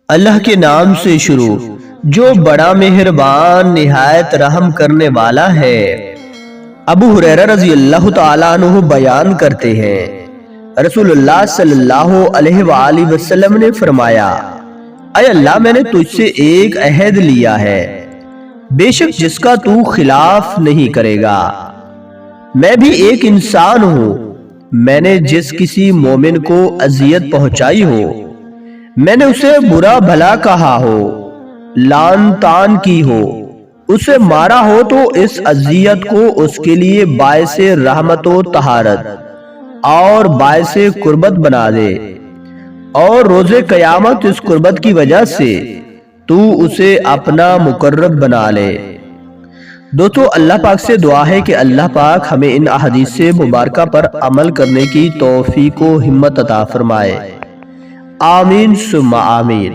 اللہ کے نام سے شروع جو بڑا مہربان نہایت رحم کرنے والا ہے۔ ابو ہریرہ رضی اللہ تعالیٰ عنہ بیان کرتے ہیں، رسول اللہ صلی اللہ علیہ وآلہ وسلم نے فرمایا، اے اللہ میں نے تجھ سے ایک عہد لیا ہے، بے شک جس کا تو خلاف نہیں کرے گا۔ میں بھی ایک انسان ہوں، میں نے جس کسی مومن کو اذیت پہنچائی ہو، میں نے اسے برا بھلا کہا ہو، لعن طعن کی ہو، اسے مارا ہو تو اس اذیت کو اس کے لیے باعث رحمت و طہارت اور باعث قربت بنا دے، اور روز قیامت اس قربت کی وجہ سے تو اسے اپنا مقرب بنا لے۔ دوستو، اللہ پاک سے دعا ہے کہ اللہ پاک ہمیں ان احادیث مبارکہ پر عمل کرنے کی توفیق و ہمت عطا فرمائے۔ آمین ثم آمین۔